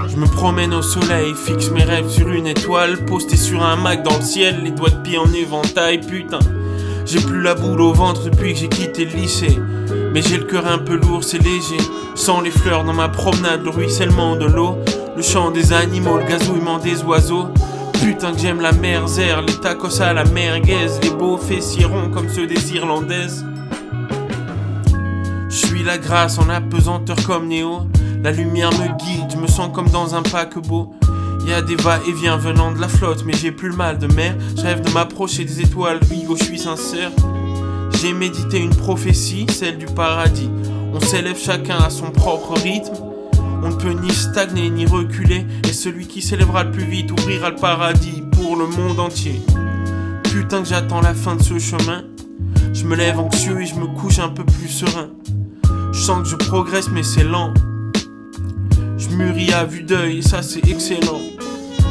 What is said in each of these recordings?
Je me promène au soleil, fixe mes rêves sur une étoile, posté sur un Mac dans le ciel, les doigts de pied en éventail, putain. J'ai plus la boule au ventre depuis que j'ai quitté le lycée, mais j'ai le cœur un peu lourd, c'est léger. Sans les fleurs dans ma promenade, le ruissellement de l'eau, le chant des animaux, le gazouillement des oiseaux. Putain que j'aime la mer Zer, les tacos à la merguez, les beaux fessiers ronds comme ceux des Irlandaises. Je suis la grâce en apesanteur comme Néo, la lumière me guide, je me sens comme dans un paquebot. Y'a des va-et-vient venant de la flotte, mais j'ai plus le mal de mer. Je rêve de m'approcher des étoiles, Hugo, je suis sincère. J'ai médité une prophétie, celle du paradis. On s'élève chacun à son propre rythme. On ne peut ni stagner ni reculer, et celui qui s'élèvera le plus vite ouvrira le paradis pour le monde entier. Putain que j'attends la fin de ce chemin. Je me lève anxieux et je me couche un peu plus serein. Je sens que je progresse mais c'est lent. Je mûris à vue d'œil et ça c'est excellent.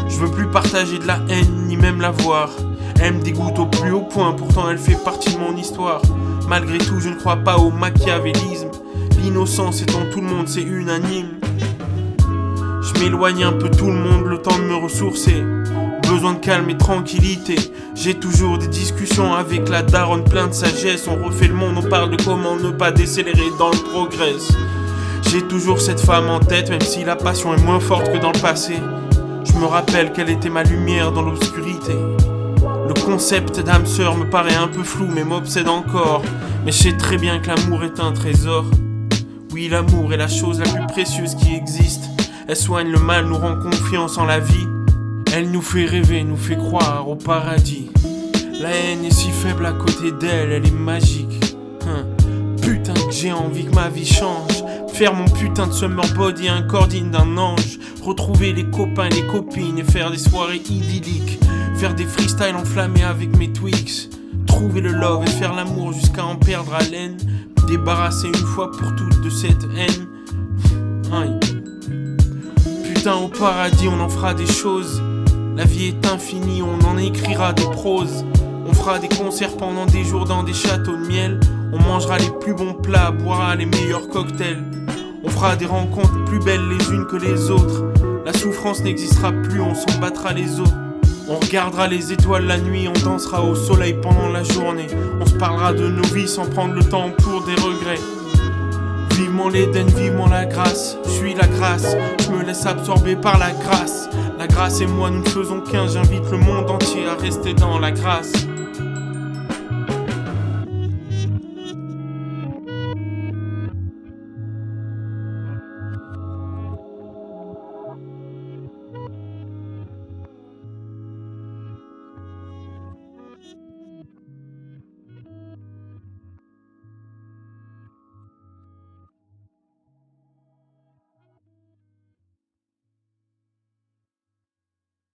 Je veux plus partager de la haine ni même la voir. Elle me dégoûte au plus haut point, pourtant elle fait partie de mon histoire. Malgré tout je ne crois pas au machiavélisme. L'innocence est en tout le monde, c'est unanime. Je m'éloigne un peu tout le monde, le temps de me ressourcer. Besoin de calme et tranquillité. J'ai toujours des discussions avec la daronne plein de sagesse. On refait le monde, on parle de comment ne pas décélérer dans le progrès. J'ai toujours cette femme en tête, même si la passion est moins forte que dans le passé. Je me rappelle qu'elle était ma lumière dans l'obscurité. Le concept d'âme sœur me paraît un peu flou mais m'obsède encore. Mais je sais très bien que l'amour est un trésor. Oui, l'amour est la chose la plus précieuse qui existe. Elle soigne le mal, nous rend confiance en la vie. Elle nous fait rêver, nous fait croire au paradis. La haine est si faible à côté d'elle, elle est magique. Putain que j'ai envie que ma vie change. Faire mon putain de summer body un corps digne d'un ange. Retrouver les copains et les copines et faire des soirées idylliques. Faire des freestyles enflammés avec mes Twix. Trouver le love et faire l'amour jusqu'à en perdre haleine. Débarrasser une fois pour toutes de cette haine. Aïe. Putain au paradis on en fera des choses. La vie est infinie, on en écrira des proses. On fera des concerts pendant des jours dans des châteaux de miel. On mangera les plus bons plats, boira les meilleurs cocktails. On fera des rencontres plus belles les unes que les autres. La souffrance n'existera plus, on s'en battra les os. On regardera les étoiles la nuit, on dansera au soleil pendant la journée. On se parlera de nos vies sans prendre le temps pour des regrets. Vivement l'Éden, vivement la grâce. Je suis la grâce, je me laisse absorber par la grâce. La grâce et moi nous ne faisons qu'un, j'invite le monde entier à rester dans la grâce.